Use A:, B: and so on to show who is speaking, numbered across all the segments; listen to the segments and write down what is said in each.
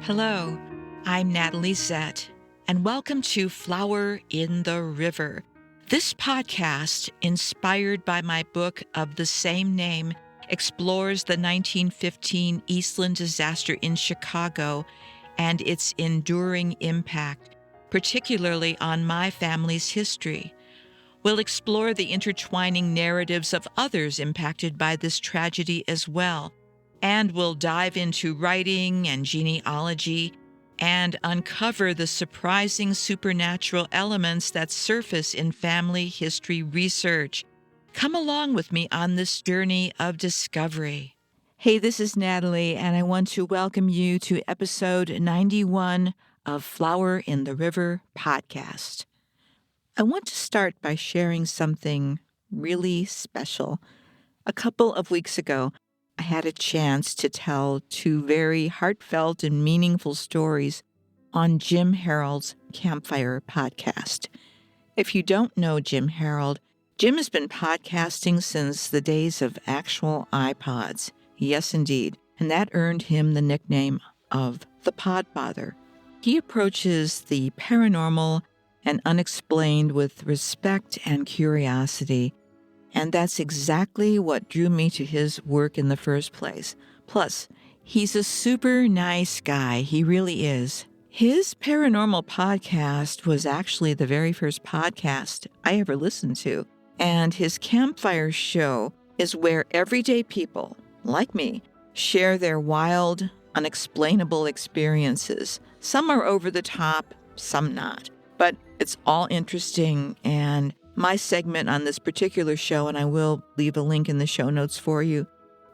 A: Hello, I'm Natalie Zett, and welcome to Flower in the River. This podcast, inspired by my book of the same name, explores the 1915 Eastland disaster in Chicago and its enduring impact, particularly on my family's history. We'll explore the intertwining narratives of others impacted by this tragedy as well, and we'll dive into writing and genealogy and uncover the surprising supernatural elements that surface in family history research. Come along with me on this journey of discovery. Hey, this is Natalie, and I want to welcome you to episode 91 of Flower in the River podcast. I want to start by sharing something really special. A couple of weeks ago, I had a chance to tell two very heartfelt and meaningful stories on Jim Harold's Campfire podcast. If you don't know Jim Harold, Jim has been podcasting since the days of actual iPods. Yes, indeed. And that earned him the nickname of the Podfather. He approaches the paranormal and unexplained with respect and curiosity. And that's exactly what drew me to his work in the first place. Plus, he's a super nice guy. He really is. His paranormal podcast was actually the very first podcast I ever listened to. And his Campfire show is where everyday people, like me, share their wild, unexplainable experiences. Some are over the top, some not. But it's all interesting, and my segment on this particular show, and I will leave a link in the show notes for you,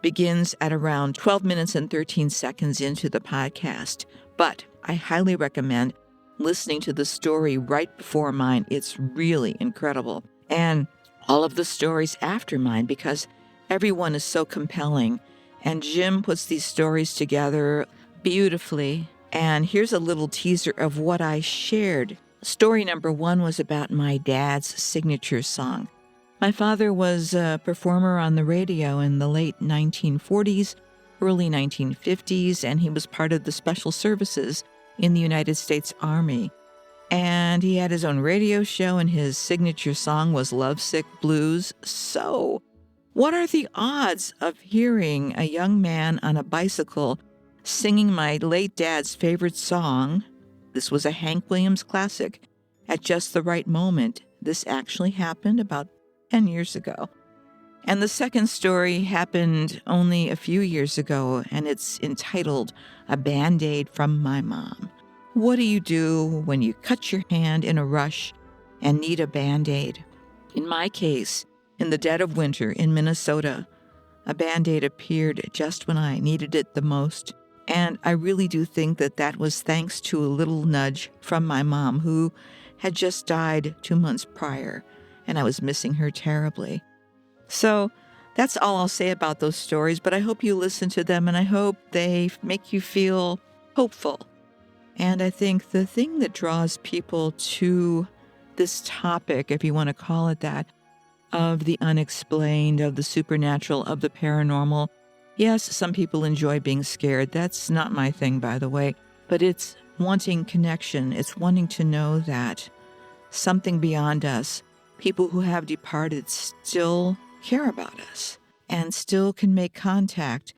A: begins at around 12 minutes and 13 seconds into the podcast. But I highly recommend listening to the story right before mine. It's really incredible. And all of the stories after mine, because everyone is so compelling. And Jim puts these stories together beautifully. And here's a little teaser of what I shared. Story number one was about my dad's signature song. My father was a performer on the radio in the late 1940s, early 1950s, and he was part of the special services in the United States Army. And he had his own radio show, and his signature song was Lovesick Blues. So, what are the odds of hearing a young man on a bicycle singing my late dad's favorite song? This was a Hank Williams classic, at just the right moment. This actually happened about 10 years ago. And the second story happened only a few years ago, and it's entitled A Band-Aid from My Mom. What do you do when you cut your hand in a rush and need a Band-Aid? In my case, in the dead of winter in Minnesota, a Band-Aid appeared just when I needed it the most. And I really do think that that was thanks to a little nudge from my mom, who had just died 2 months prior, and I was missing her terribly. So that's all I'll say about those stories, but I hope you listen to them, and I hope they make you feel hopeful. And I think the thing that draws people to this topic, if you want to call it that, of the unexplained, of the supernatural, of the paranormal. Yes, some people enjoy being scared. That's not my thing, by the way. But it's wanting connection. It's wanting to know that something beyond us, people who have departed, still care about us and still can make contact.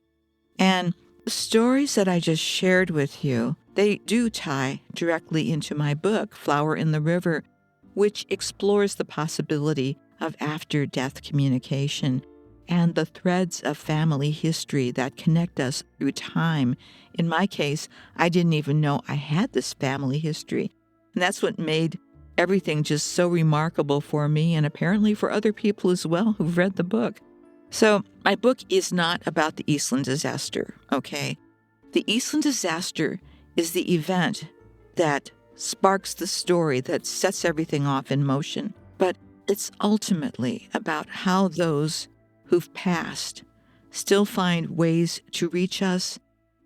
A: And the stories that I just shared with you, they do tie directly into my book, Flower in the River, which explores the possibility of after-death communication and the threads of family history that connect us through time. In my case, I didn't even know I had this family history. And that's what made everything just so remarkable for me, and apparently for other people as well who've read the book. So my book is not about the Eastland disaster, okay? The Eastland disaster is the event that sparks the story, that sets everything off in motion. But it's ultimately about how those who've passed still find ways to reach us,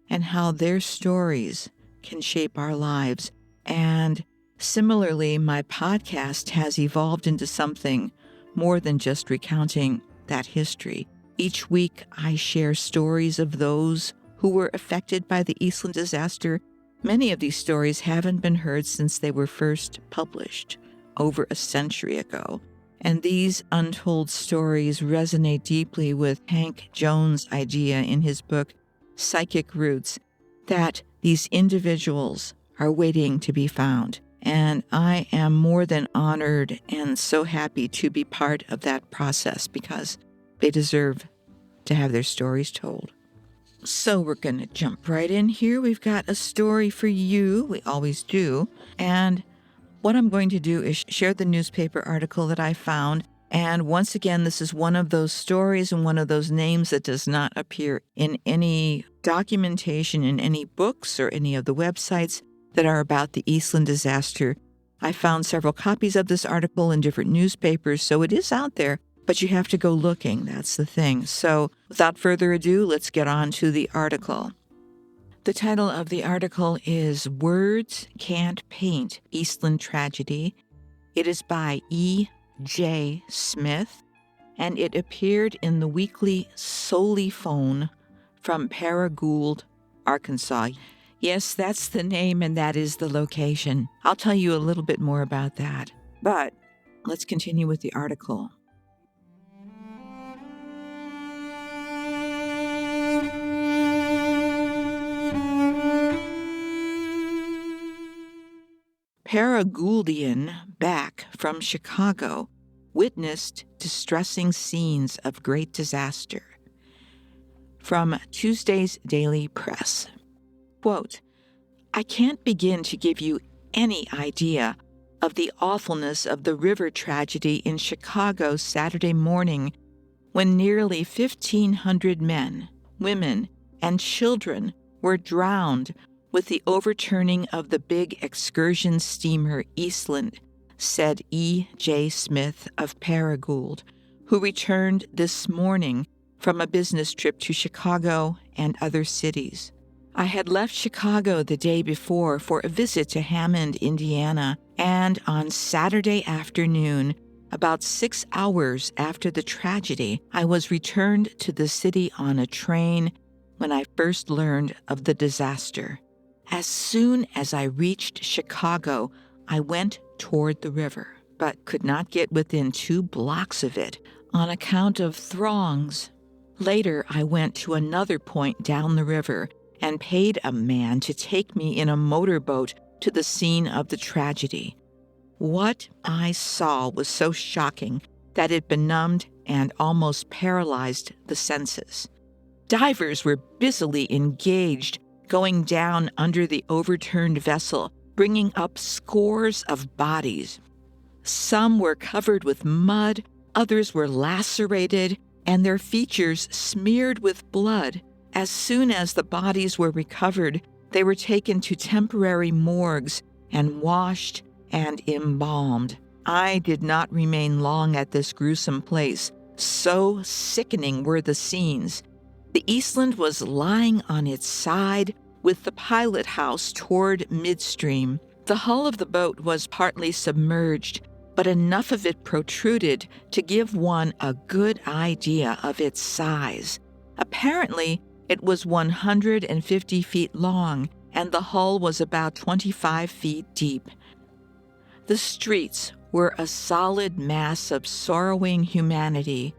A: and how their stories can shape our lives. And similarly, my podcast has evolved into something more than just recounting that history. Each week, I share stories of those who were affected by the Eastland disaster Many of these stories haven't been heard since they were first published over a century ago, and these untold stories resonate deeply with Hank Jones' idea in his book, Psychic Roots, that these individuals are waiting to be found. And I am more than honored and so happy to be part of that process because they deserve to have their stories told. So we're going to jump right in here. We've got a story for you. We always do. And what I'm going to do is share the newspaper article that I found. And once again, this is one of those stories and one of those names that does not appear in any documentation in any books or any of the websites that are about the Eastland disaster. I found several copies of this article in different newspapers, so it is out there, but you have to go looking. That's the thing. So without further ado, let's get on to the article. The title of the article is Words Can't Paint Eastland Tragedy. It is by E.J. Smith, and it appeared in the weekly Solely Phone from Paragould, Arkansas. Yes, that's the name and that is the location. I'll tell you a little bit more about that. But let's continue with the article. Paragouldian back from Chicago witnessed distressing scenes of great disaster. From Tuesday's Daily Press. Quote, I can't begin to give you any idea of the awfulness of the river tragedy in Chicago Saturday morning when nearly 1,500 men, women, and children were drowned with the overturning of the big excursion steamer Eastland, said E.J. Smith of Paragould, who returned this morning from a business trip to Chicago and other cities. I had left Chicago the day before for a visit to Hammond, Indiana, and on Saturday afternoon, about 6 hours after the tragedy, I was returned to the city on a train when I first learned of the disaster. As soon as I reached Chicago, I went toward the river, but could not get within 2 blocks of it on account of throngs. Later, I went to another point down the river and paid a man to take me in a motorboat to the scene of the tragedy. What I saw was so shocking that it benumbed and almost paralyzed the senses. Divers were busily engaged going down under the overturned vessel, bringing up scores of bodies. Some were covered with mud, others were lacerated, and their features smeared with blood. As soon as the bodies were recovered, they were taken to temporary morgues and washed and embalmed. I did not remain long at this gruesome place. So sickening were the scenes. The Eastland was lying on its side with the pilot house toward midstream. The hull of the boat was partly submerged, but enough of it protruded to give one a good idea of its size. Apparently, it was 150 feet long, and the hull was about 25 feet deep. The streets were a solid mass of sorrowing humanity.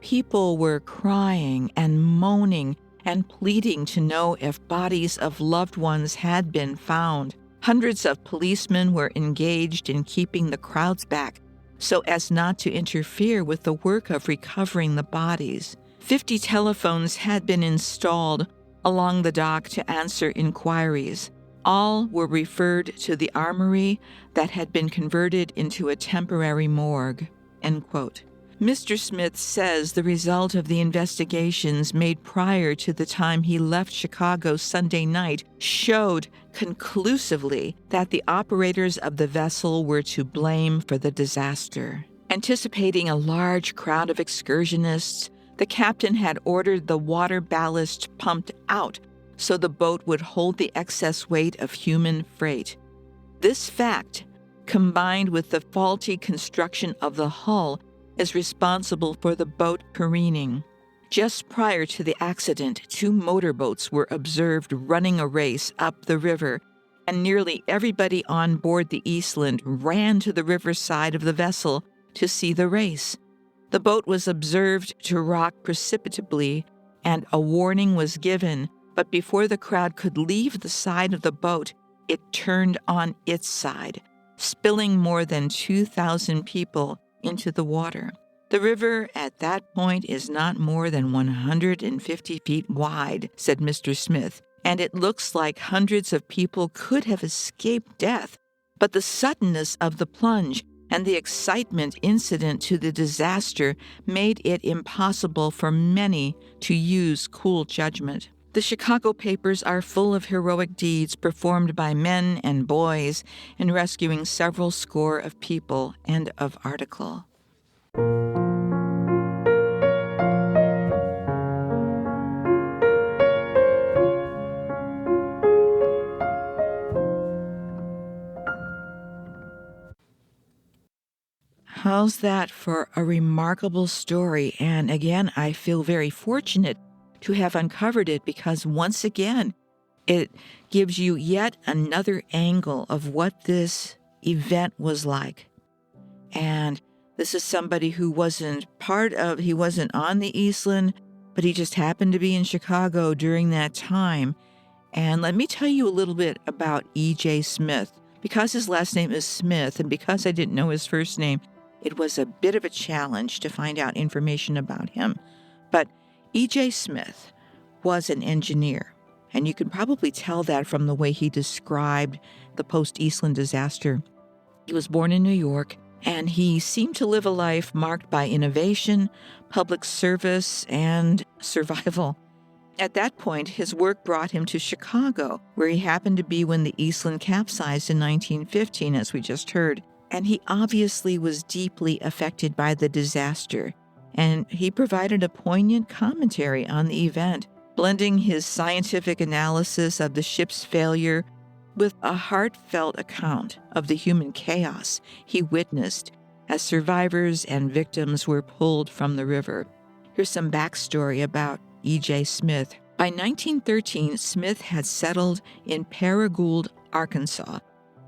A: People were crying and moaning and pleading to know if bodies of loved ones had been found. Hundreds of policemen were engaged in keeping the crowds back so as not to interfere with the work of recovering the bodies. 50 telephones had been installed along the dock to answer inquiries. All were referred to the armory that had been converted into a temporary morgue." End quote. Mr. Smith says the result of the investigations made prior to the time he left Chicago Sunday night showed conclusively that the operators of the vessel were to blame for the disaster. Anticipating a large crowd of excursionists, the captain had ordered the water ballast pumped out so the boat would hold the excess weight of human freight. This fact, combined with the faulty construction of the hull, is responsible for the boat careening. Just prior to the accident, 2 motorboats were observed running a race up the river, and nearly everybody on board the Eastland ran to the riverside of the vessel to see the race. The boat was observed to rock precipitably, and a warning was given, but before the crowd could leave the side of the boat, it turned on its side, spilling more than 2,000 people into the water. The river at that point is not more than 150 feet wide, said Mr. Smith, and it looks like hundreds of people could have escaped death. But the suddenness of the plunge and the excitement incident to the disaster made it impossible for many to use cool judgment. The Chicago papers are full of heroic deeds performed by men and boys in rescuing several score of people. End of article. How's that for a remarkable story? And again, I feel very fortunate to have uncovered it because once again, it gives you yet another angle of what this event was like. And this is somebody who wasn't he wasn't on the Eastland, but he just happened to be in Chicago during that time. And let me tell you a little bit about E.J. Smith. Because his last name is Smith, and because I didn't know his first name, it was a bit of a challenge to find out information about him. But E.J. Smith was an engineer, and you can probably tell that from the way he described the post-Eastland disaster. He was born in New York, and he seemed to live a life marked by innovation, public service, and survival. At that point, his work brought him to Chicago, where he happened to be when the Eastland capsized in 1915, as we just heard. And he obviously was deeply affected by the disaster, and he provided a poignant commentary on the event, blending his scientific analysis of the ship's failure with a heartfelt account of the human chaos he witnessed as survivors and victims were pulled from the river. Here's some backstory about E.J. Smith. By 1913, Smith had settled in Paragould, Arkansas,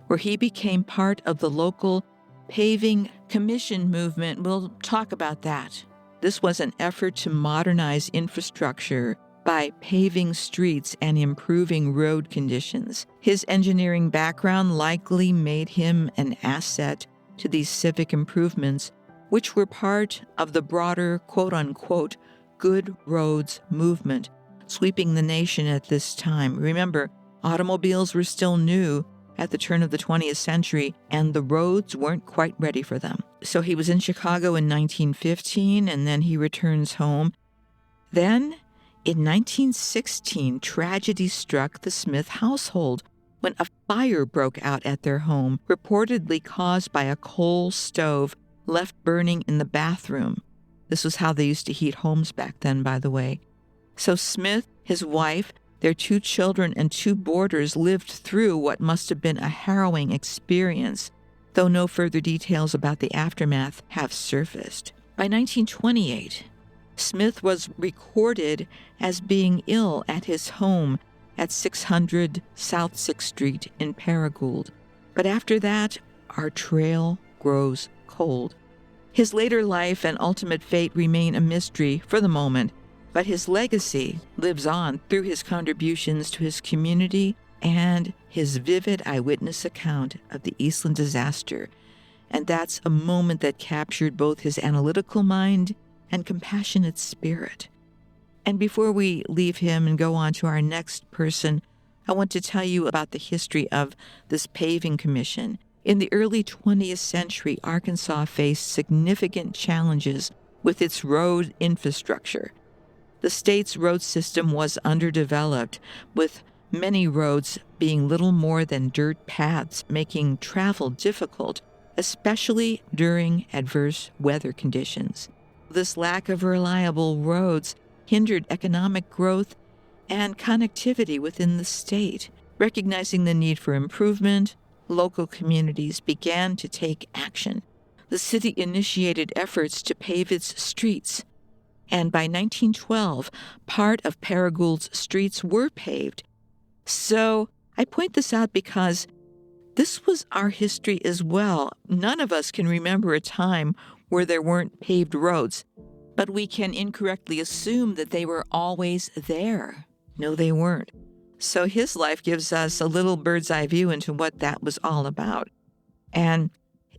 A: where he became part of the local paving commission movement. We'll talk about that. This was an effort to modernize infrastructure by paving streets and improving road conditions. His engineering background likely made him an asset to these civic improvements, which were part of the broader quote-unquote good roads movement sweeping the nation at this time. Remember, automobiles were still new at the turn of the 20th century, and the roads weren't quite ready for them. So he was in Chicago in 1915, and then he returns home. Then, in 1916, tragedy struck the Smith household when a fire broke out at their home, reportedly caused by a coal stove left burning in the bathroom. This was how they used to heat homes back then, by the way. So Smith, his wife, their 2 children, and 2 boarders lived through what must have been a harrowing experience, though no further details about the aftermath have surfaced. By 1928, Smith was recorded as being ill at his home at 600 South 6th Street in Paragould. But after that, our trail grows cold. His later life and ultimate fate remain a mystery for the moment, but his legacy lives on through his contributions to his community and his vivid eyewitness account of the Eastland disaster. And that's a moment that captured both his analytical mind and compassionate spirit. And before we leave him and go on to our next person, I want to tell you about the history of this paving commission. In the early 20th century, Arkansas faced significant challenges with its road infrastructure. The state's road system was underdeveloped, with many roads being little more than dirt paths, making travel difficult, especially during adverse weather conditions. This lack of reliable roads hindered economic growth and connectivity within the state. Recognizing the need for improvement, local communities began to take action. The city initiated efforts to pave its streets, and by 1912, part of Paragould's streets were paved. So I point this out because this was our history as well. None of us can remember a time where there weren't paved roads, but we can incorrectly assume that they were always there. No, they weren't. So his life gives us a little bird's eye view into what that was all about. And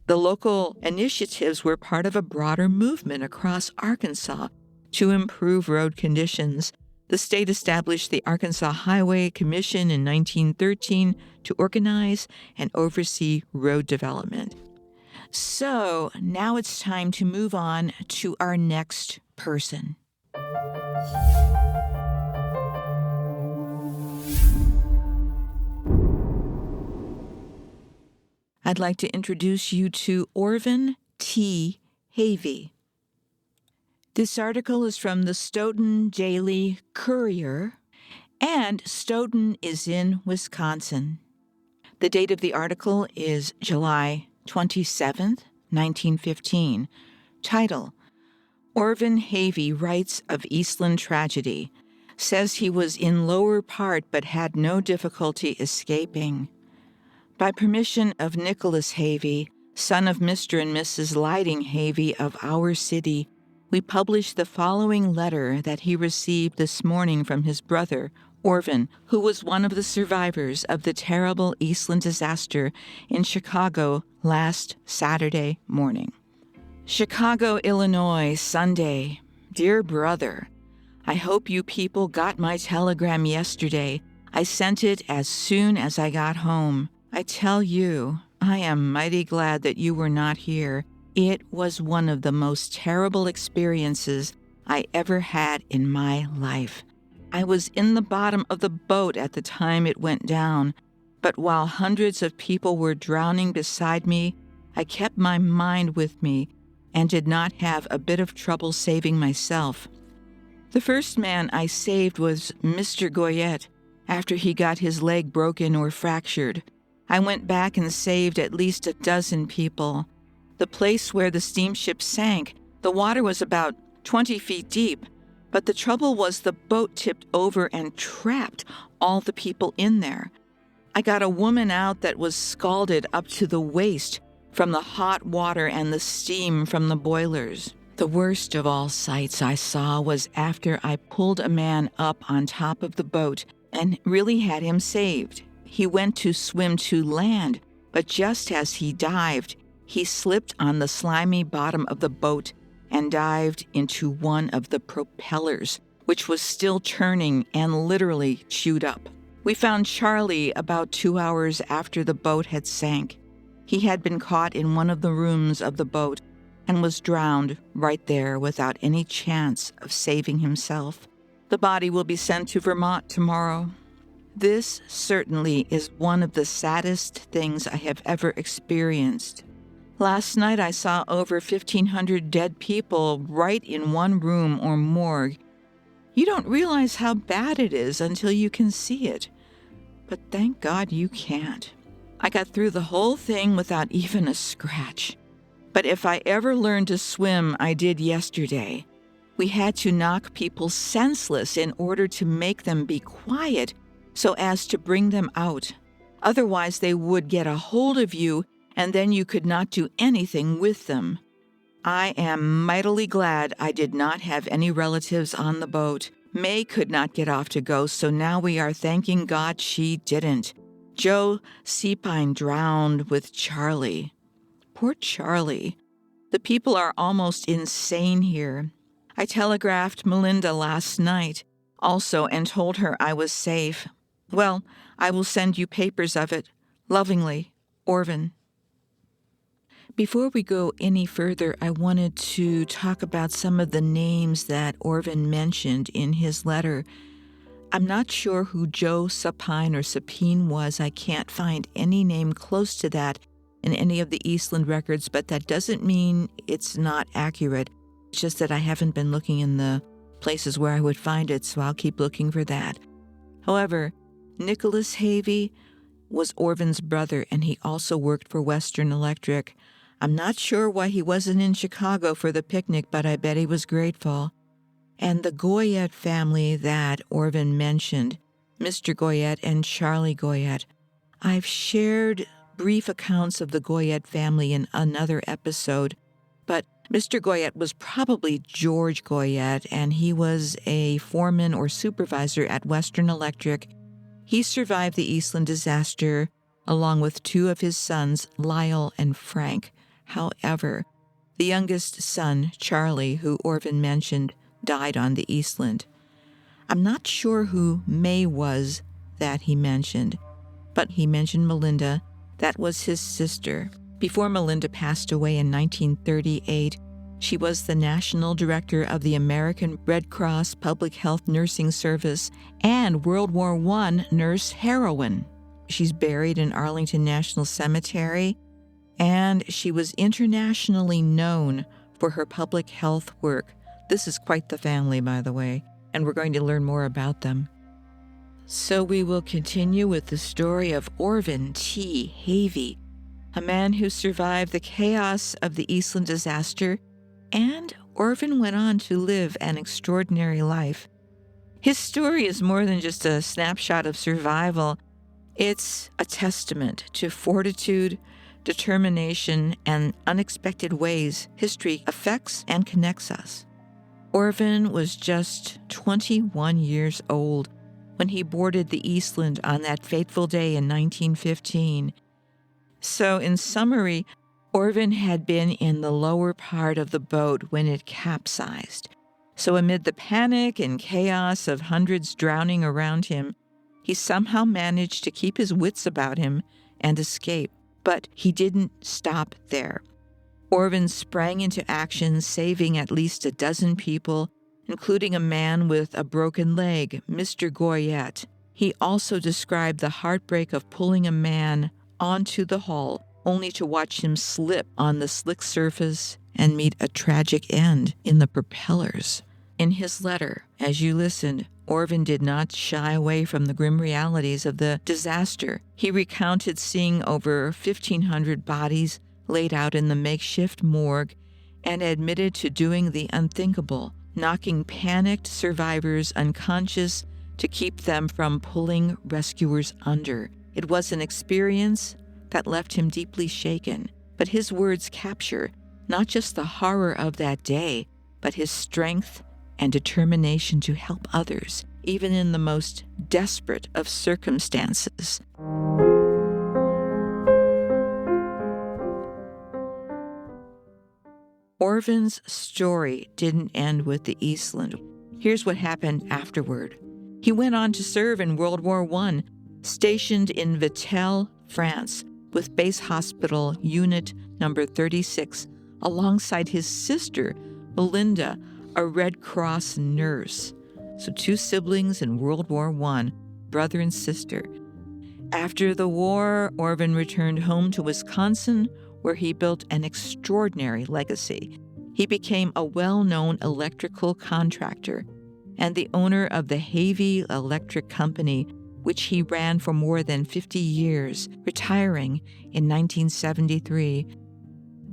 A: the local initiatives were part of a broader movement across Arkansas to improve road conditions. The state established the Arkansas Highway Commission in 1913 to organize and oversee road development. So now it's time to move on to our next person. I'd like to introduce you to Orvin T. Havey. This article is from the Stoughton Daily Courier, and Stoughton is in Wisconsin. The date of the article is July 27th, 1915. Title: Orvin Havey writes of Eastland tragedy, says he was in lower part but had no difficulty escaping. By permission of Nicholas Havey, son of Mr. and Mrs. Lighting Havey of our city, we publish the following letter that he received this morning from his brother, Orvin, who was one of the survivors of the terrible Eastland disaster in Chicago last Saturday morning. Chicago, Illinois, Sunday. Dear brother, I hope you people got my telegram yesterday. I sent it as soon as I got home. I tell you, I am mighty glad that you were not here. It was one of the most terrible experiences I ever had in my life. I was in the bottom of the boat at the time it went down, but while hundreds of people were drowning beside me, I kept my mind with me and did not have a bit of trouble saving myself. The first man I saved was Mr. Goyette after he got his leg broken or fractured. I went back and saved at least a dozen people. The place where the steamship sank, the water was about 20 feet deep, but the trouble was the boat tipped over and trapped all the people in there. I got a woman out that was scalded up to the waist from the hot water and the steam from the boilers. The worst of all sights I saw was after I pulled a man up on top of the boat and really had him saved. He went to swim to land, but just as he dived, he slipped on the slimy bottom of the boat and dived into one of the propellers, which was still turning and literally chewed up. We found Charlie about 2 hours after the boat had sank. He had been caught in one of the rooms of the boat and was drowned right there without any chance of saving himself. The body will be sent to Vermont tomorrow. This certainly is one of the saddest things I have ever experienced. Last night I saw over 1,500 dead people right in one room or morgue. You don't realize how bad it is until you can see it. But thank God you can't. I got through the whole thing without even a scratch. But if I ever learned to swim, I did yesterday. We had to knock people senseless in order to make them be quiet so as to bring them out. Otherwise, they would get a hold of you, and then you could not do anything with them. I am mightily glad I did not have any relatives on the boat. May could not get off to go, so now we are thanking God she didn't. Joe Seapine drowned with Charlie. Poor Charlie. The people are almost insane here. I telegraphed Melinda last night also and told her I was safe. Well, I will send you papers of it. Lovingly, Orvin. Before we go any further, I wanted to talk about some of the names that Orvin mentioned in his letter. I'm not sure who Joe Sapine or Sapine was. I can't find any name close to that in any of the Eastland records, but that doesn't mean it's not accurate. It's just that I haven't been looking in the places where I would find it, so I'll keep looking for that. However, Nicholas Havey was Orvin's brother, and he also worked for Western Electric. I'm not sure why he wasn't in Chicago for the picnic, but I bet he was grateful. And the Goyette family that Orvin mentioned, Mr. Goyette and Charlie Goyette. I've shared brief accounts of the Goyette family in another episode, but Mr. Goyette was probably George Goyette, and he was a foreman or supervisor at Western Electric. He survived the Eastland disaster along with two of his sons, Lyle and Frank. However, the youngest son, Charlie, who Orvin mentioned, died on the Eastland. I'm not sure who May was that he mentioned, but he mentioned Melinda. That was his sister. Before Melinda passed away in 1938, she was the national director of the American Red Cross Public Health Nursing Service and World War I nurse heroine. She's buried in Arlington National Cemetery, and she was internationally known for her public health work. This is quite the family, by the way, and we're going to learn more about them. So we will continue with the story of Orvin T. Havey, a man who survived the chaos of the Eastland disaster, and Orvin went on to live an extraordinary life. His story is more than just a snapshot of survival. It's a testament to fortitude, determination, and unexpected ways history affects and connects us. Orvin was just 21 years old when he boarded the Eastland on that fateful day in 1915. So, in summary, Orvin had been in the lower part of the boat when it capsized. So amid the panic and chaos of hundreds drowning around him, he somehow managed to keep his wits about him and escape. But he didn't stop there. Orvin sprang into action, saving at least a dozen people, including a man with a broken leg, Mr. Goyette. He also described the heartbreak of pulling a man onto the hull, only to watch him slip on the slick surface and meet a tragic end in the propellers. In his letter, as you listened, Orvin did not shy away from the grim realities of the disaster. He recounted seeing over 1,500 bodies laid out in the makeshift morgue and admitted to doing the unthinkable, knocking panicked survivors unconscious to keep them from pulling rescuers under. It was an experience that left him deeply shaken, but his words capture not just the horror of that day, but his strength and determination to help others, even in the most desperate of circumstances. Orvin's story didn't end with the Eastland. Here's what happened afterward. He went on to serve in World War I, stationed in Vittel, France, with Base Hospital Unit Number 36, alongside his sister, Melinda, a Red Cross nurse. So 2 siblings in World War I, brother and sister. After the war, Orvin returned home to Wisconsin, where he built an extraordinary legacy. He became a well-known electrical contractor and the owner of the Havey Electric Company, which he ran for more than 50 years, retiring in 1973.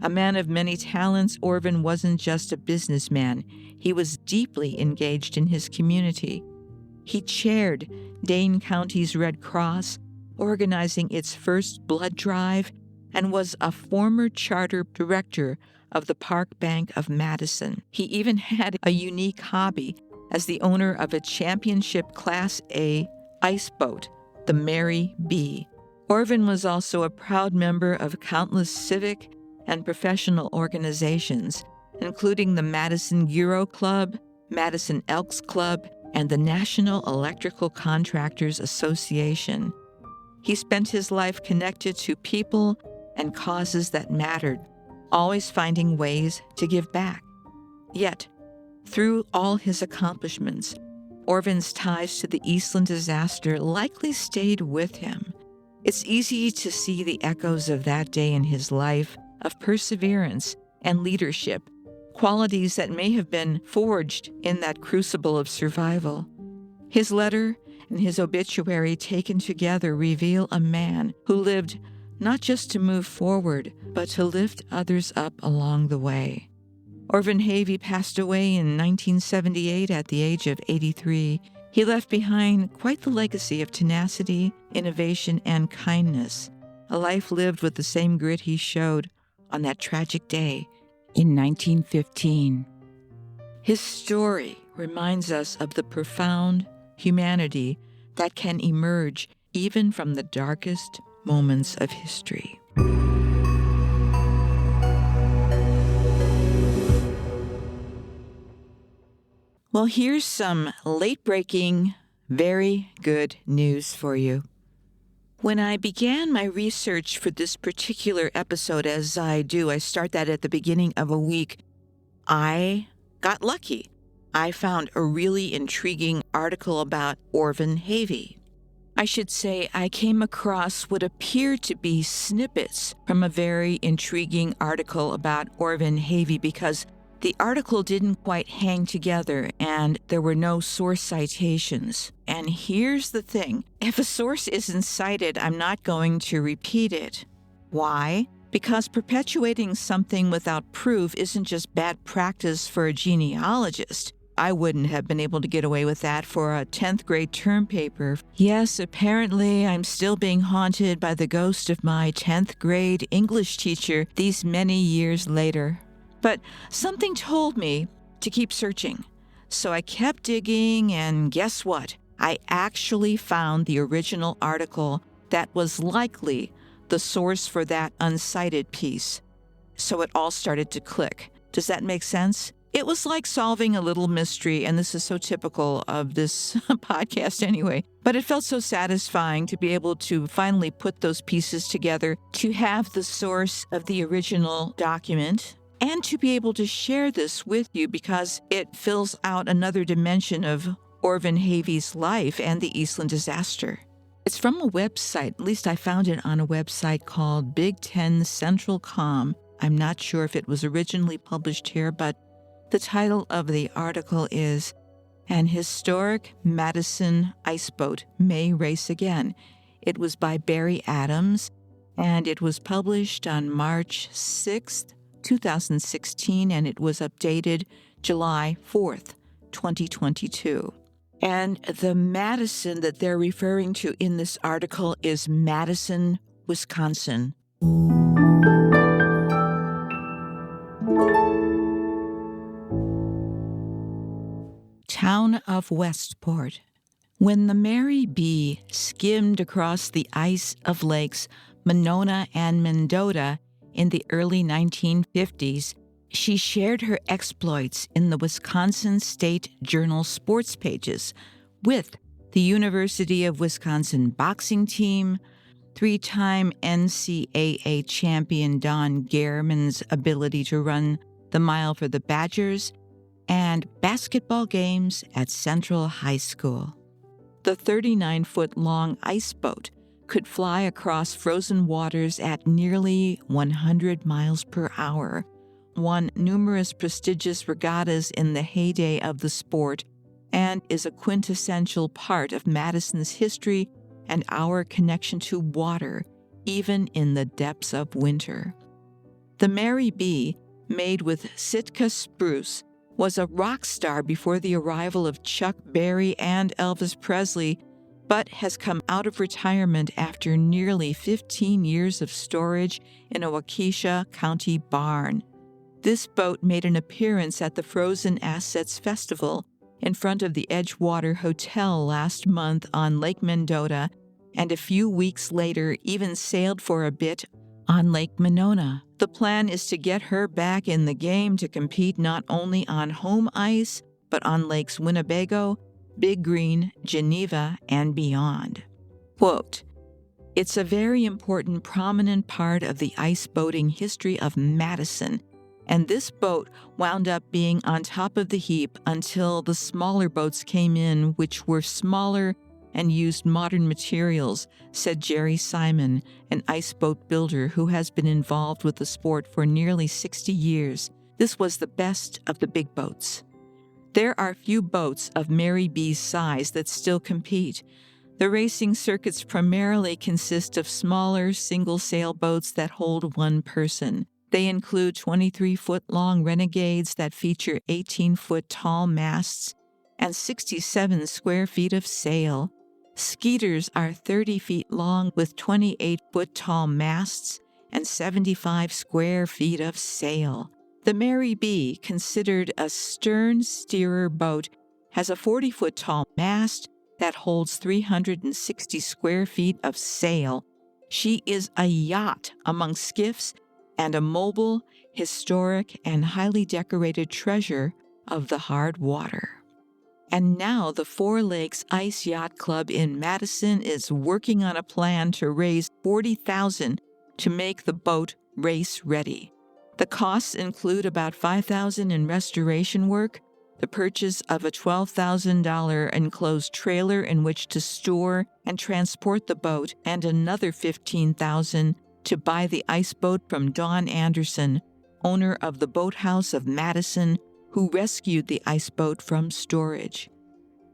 A: A man of many talents, Orvin wasn't just a businessman. He was deeply engaged in his community. He chaired Dane County's Red Cross, organizing its first blood drive, and was a former charter director of the Park Bank of Madison. He even had a unique hobby as the owner of a championship Class A ice boat, the Mary B. Orvin was also a proud member of countless civic and professional organizations, including the Madison Gyro Club, Madison Elks Club, and the National Electrical Contractors Association. He spent his life connected to people and causes that mattered, always finding ways to give back. Yet, through all his accomplishments, Orvin's ties to the Eastland disaster likely stayed with him. It's easy to see the echoes of that day in his life, of perseverance and leadership, qualities that may have been forged in that crucible of survival. His letter and his obituary taken together reveal a man who lived not just to move forward, but to lift others up along the way. Orvin Havey passed away in 1978 at the age of 83. He left behind quite the legacy of tenacity, innovation, and kindness, a life lived with the same grit he showed on that tragic day in 1915. His story reminds us of the profound humanity that can emerge even from the darkest moments of history. Well, here's some late-breaking, very good news for you. When I began my research for this particular episode, as I do, I start that at the beginning of a week, I got lucky. I found a really intriguing article about Orvin Havey. I should say I came across what appeared to be snippets from a very intriguing article about Orvin Havey because the article didn't quite hang together and there were no source citations. And here's the thing. If a source isn't cited, I'm not going to repeat it. Why? Because perpetuating something without proof isn't just bad practice for a genealogist. I wouldn't have been able to get away with that for a 10th grade term paper. Yes, apparently I'm still being haunted by the ghost of my 10th grade English teacher these many years later. But something told me to keep searching. So I kept digging, and guess what? I actually found the original article that was likely the source for that uncited piece. So it all started to click. Does that make sense? It was like solving a little mystery, and this is so typical of this podcast anyway. But it felt so satisfying to be able to finally put those pieces together, to have the source of the original document, and to be able to share this with you because it fills out another dimension of Orvin Havey's life and the Eastland disaster. It's from a website, at least I found it on a website called Big Ten Central Com. I'm not sure if it was originally published here, but the title of the article is An Historic Madison Iceboat May Race Again. It was by Barry Adams, and it was published on March 6th, 2016, and it was updated July 4th, 2022. And the Madison that they're referring to in this article is Madison, Wisconsin. Town of Westport. When the Mary B. skimmed across the ice of lakes Monona and Mendota in the early 1950s, she shared her exploits in the Wisconsin State Journal sports pages with the University of Wisconsin boxing team, three-time NCAA champion Don Gehrman's ability to run the mile for the Badgers, and basketball games at Central High School. The 39-foot-long ice boat could fly across frozen waters at nearly 100 miles per hour, won numerous prestigious regattas in the heyday of the sport, and is a quintessential part of Madison's history and our connection to water, even in the depths of winter. The Mary B., made with Sitka spruce, was a rock star before the arrival of Chuck Berry and Elvis Presley, but has come out of retirement after nearly 15 years of storage in a Waukesha County barn. This boat made an appearance at the Frozen Assets Festival in front of the Edgewater Hotel last month on Lake Mendota, and a few weeks later even sailed for a bit on Lake Monona. The plan is to get her back in the game to compete not only on home ice, but on Lakes Winnebago, Big Green, Geneva, and beyond. Quote, "It's a very important, prominent part of the ice boating history of Madison, and this boat wound up being on top of the heap until the smaller boats came in, which were smaller and used modern materials," said Jerry Simon, an ice boat builder who has been involved with the sport for nearly 60 years. This was the best of the big boats. There are few boats of Mary B's size that still compete. The racing circuits primarily consist of smaller single-sail boats that hold one person. They include 23-foot-long Renegades that feature 18-foot tall masts and 67 square feet of sail. Skeeters are 30 feet long with 28-foot-tall masts and 75 square feet of sail. The Mary B, considered a stern steerer boat, has a 40-foot-tall mast that holds 360 square feet of sail. She is a yacht among skiffs and a mobile, historic, and highly decorated treasure of the hard water. And now the Four Lakes Ice Yacht Club in Madison is working on a plan to raise $40,000 to make the boat race ready. The costs include about $5,000 in restoration work, the purchase of a $12,000 enclosed trailer in which to store and transport the boat, and another $15,000 to buy the ice boat from Don Anderson, owner of the Boathouse of Madison, who rescued the ice boat from storage.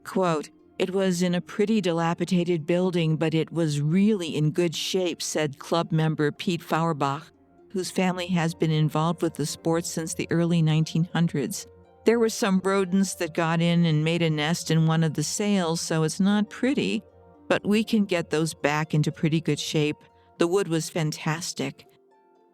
A: Quote, "It was in a pretty dilapidated building, but it was really in good shape," said club member Pete Fauerbach, whose family has been involved with the sport since the early 1900s. "There were some rodents that got in and made a nest in one of the sails, so it's not pretty, but we can get those back into pretty good shape. The wood was fantastic."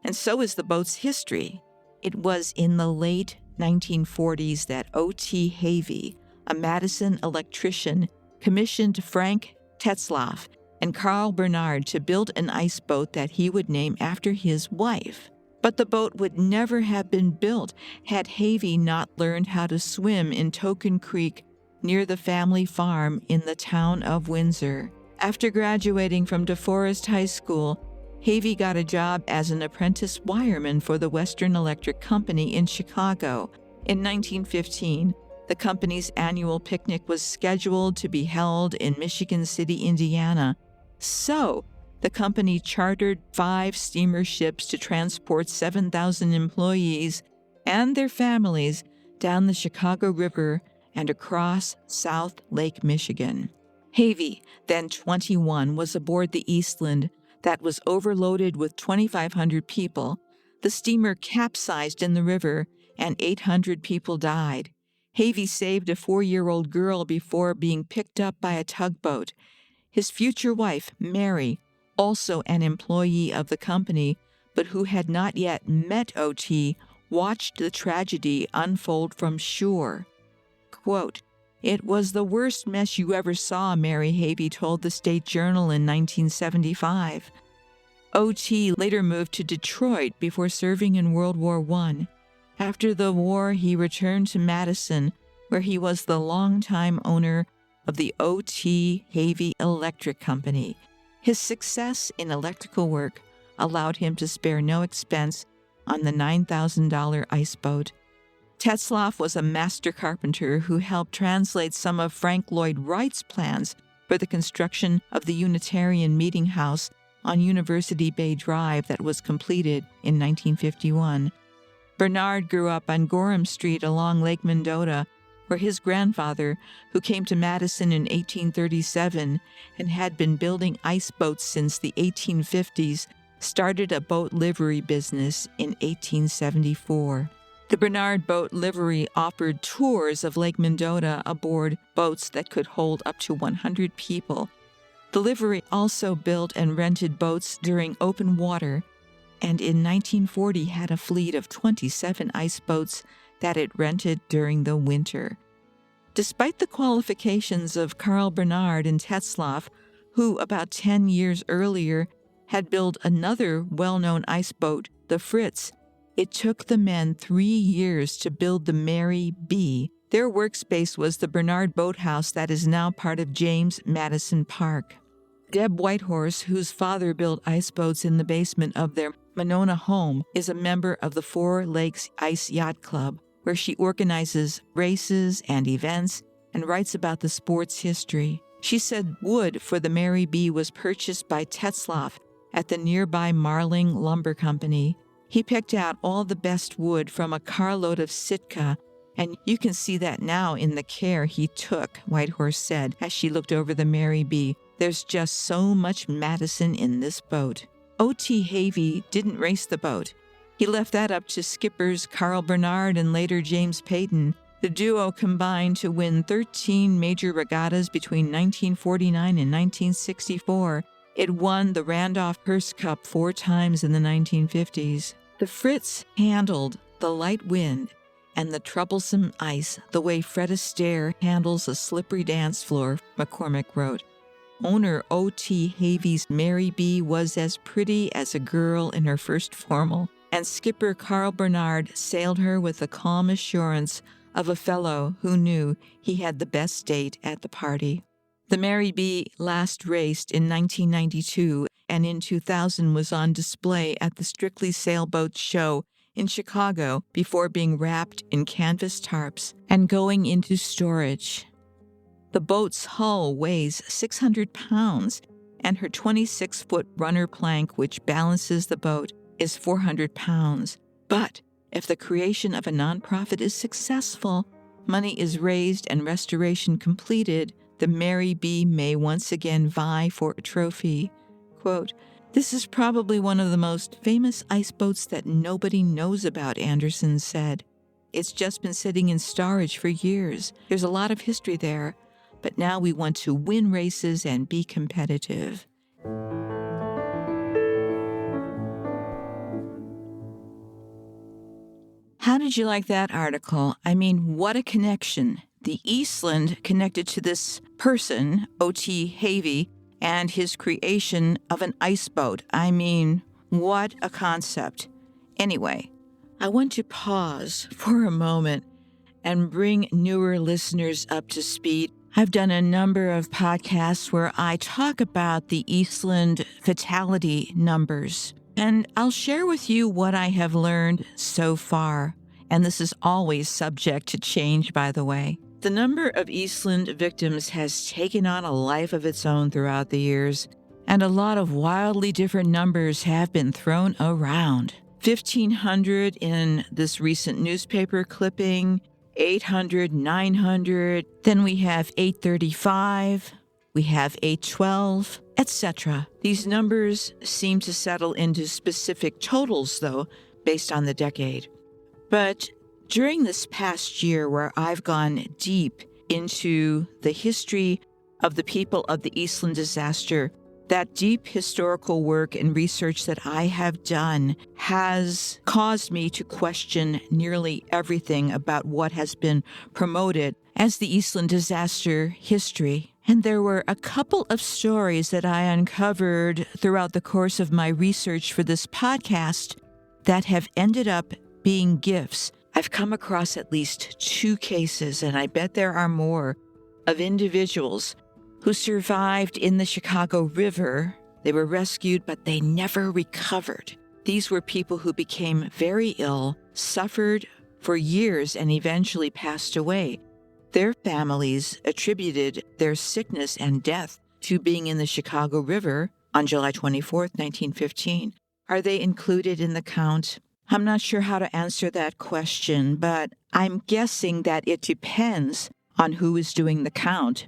A: And so is the boat's history. It was in the late 1940s that O.T. Havey, a Madison electrician, commissioned Frank Tetzlaff and Carl Bernard to build an ice boat that he would name after his wife. But the boat would never have been built had Havey not learned how to swim in Token Creek near the family farm in the town of Windsor. After graduating from DeForest High School, Havey got a job as an apprentice wireman for the Western Electric Company in Chicago. In 1915, the company's annual picnic was scheduled to be held in Michigan City, Indiana. So, the company chartered 5 steamer ships to transport 7,000 employees and their families down the Chicago River and across South Lake Michigan. Havey, then 21, was aboard the Eastland that was overloaded with 2,500 people. The steamer capsized in the river and 800 people died. Havey saved a 4-year-old girl before being picked up by a tugboat. His future wife, Mary, also an employee of the company, but who had not yet met O.T., watched the tragedy unfold from shore. Quote, "It was the worst mess you ever saw," Mary Havey told the State Journal in 1975. O.T. later moved to Detroit before serving in World War I. After the war, he returned to Madison, where he was the longtime owner of the O.T. Havey Electric Company. His success in electrical work allowed him to spare no expense on the $9,000 ice boat. Tetzlaff was a master carpenter who helped translate some of Frank Lloyd Wright's plans for the construction of the Unitarian Meeting House on University Bay Drive that was completed in 1951. Bernard grew up on Gorham Street along Lake Mendota, where his grandfather, who came to Madison in 1837 and had been building ice boats since the 1850s, started a boat livery business in 1874. The Bernard Boat Livery offered tours of Lake Mendota aboard boats that could hold up to 100 people. The livery also built and rented boats during open water, and in 1940 had a fleet of 27 ice boats that it rented during the winter. Despite the qualifications of Carl Bernard and Tetzlaff, who about 10 years earlier had built another well-known ice boat, the Fritz, it took the men 3 years to build the Mary B. Their workspace was the Bernard Boathouse that is now part of James Madison Park. Deb Whitehorse, whose father built ice boats in the basement of their Monona home, is a member of the Four Lakes Ice Yacht Club, where she organizes races and events and writes about the sport's history. She said wood for the Mary B was purchased by Tetzlaff at the nearby Marling Lumber Company. He picked out all the best wood from a carload of Sitka, and you can see that now in the care he took, Whitehorse said as she looked over the Mary B. There's just so much Madison in this boat. O.T. Havey didn't race the boat. He left that up to skippers Carl Bernard and later James Payton, The duo combined to win 13 major regattas between 1949 and 1964. It won the Randolph-Hearst Cup 4 times in the 1950s. The Fritz handled the light wind and the troublesome ice the way Fred Astaire handles a slippery dance floor, McCormick wrote. Owner O.T. Havey's Mary B. was as pretty as a girl in her first formal, and skipper Carl Bernard sailed her with the calm assurance of a fellow who knew he had the best date at the party. The Mary B. last raced in 1992 and in 2000 was on display at the Strictly Sailboat Show in Chicago before being wrapped in canvas tarps and going into storage. The boat's hull weighs 600 pounds, and her 26-foot runner plank, which balances the boat, is 400 pounds. But if the creation of a nonprofit is successful, money is raised and restoration completed, the Mary B. may once again vie for a trophy. Quote, "This is probably one of the most famous ice boats that nobody knows about," Anderson said. "It's just been sitting in storage for years. There's a lot of history there, but now we want to win races and be competitive." How did you like that article? I mean, what a connection. The Eastland connected to this person, O.T. Havey, and his creation of an ice boat. I mean, what a concept. Anyway, I want to pause for a moment and bring newer listeners up to speed. I've done a number of podcasts where I talk about the Eastland fatality numbers, and I'll share with you what I have learned so far. And this is always subject to change, by the way. The number of Eastland victims has taken on a life of its own throughout the years, and a lot of wildly different numbers have been thrown around. 1,500 in this recent newspaper clipping, 800, 900, then we have 835, we have 812, etc. These numbers seem to settle into specific totals, though, based on the decade. But during this past year, where I've gone deep into the history of the people of the Eastland disaster, that deep historical work and research that I have done has caused me to question nearly everything about what has been promoted as the Eastland disaster history. And there were a couple of stories that I uncovered throughout the course of my research for this podcast that have ended up being gifts. I've come across at least 2 cases, and I bet there are more, of individuals who survived in the Chicago River. They were rescued, but they never recovered. These were people who became very ill, suffered for years, and eventually passed away. Their families attributed their sickness and death to being in the Chicago River on July 24th, 1915. Are they included in the count? I'm not sure how to answer that question, but I'm guessing that it depends on who is doing the count,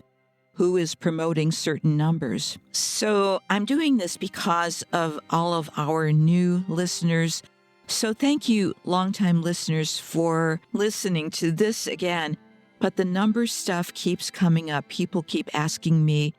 A: who is promoting certain numbers. So I'm doing this because of all of our new listeners. So thank you, longtime listeners, for listening to this again. But the number stuff keeps coming up. People keep asking me,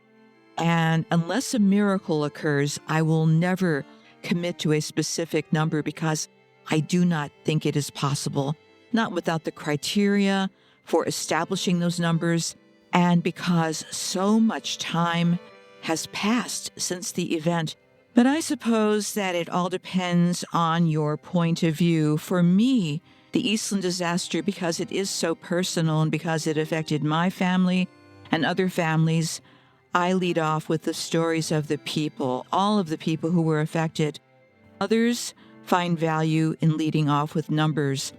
A: and unless a miracle occurs, I will never commit to a specific number because I do not think it is possible, not without the criteria for establishing those numbers, and because so much time has passed since the event. But I suppose that it all depends on your point of view. For me, the Eastland disaster, because it is so personal and because it affected my family and other families, I lead off with the stories of the people, all of the people who were affected. Others find value in leading off with numbers.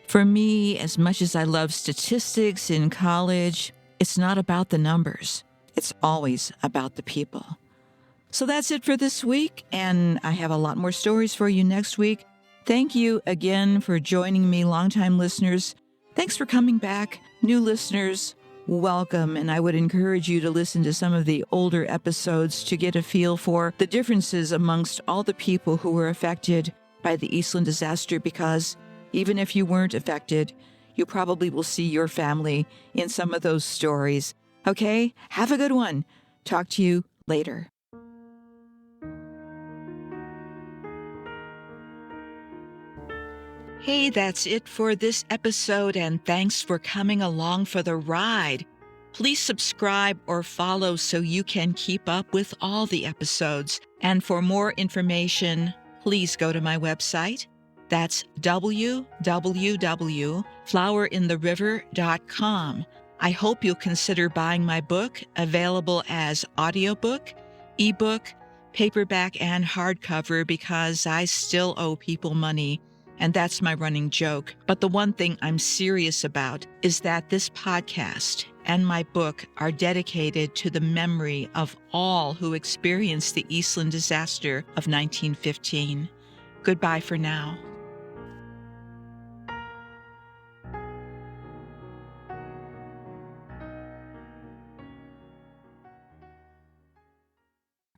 A: For me, as much as I love statistics in college, it's not about the numbers. It's always about the people. So that's it for this week, and I have a lot more stories for you next week. Thank you again for joining me, longtime listeners. Thanks for coming back. New listeners, welcome, and I would encourage you to listen to some of the older episodes to get a feel for the differences amongst all the people who were affected by the Eastland disaster, because even if you weren't affected, You probably will see your family in some of those stories. Okay? Have a good one. Talk to you later. Hey, that's it for this episode, and thanks for coming along for the ride. Please subscribe or follow so you can keep up with all the episodes. And for more information, please go to my website. That's www.flowerintheriver.com. I hope you'll consider buying my book, available as audiobook, ebook, paperback, and hardcover, because I still owe people money. And that's my running joke. But the one thing I'm serious about is that this podcast and my book are dedicated to the memory of all who experienced the Eastland disaster of 1915. Goodbye for now.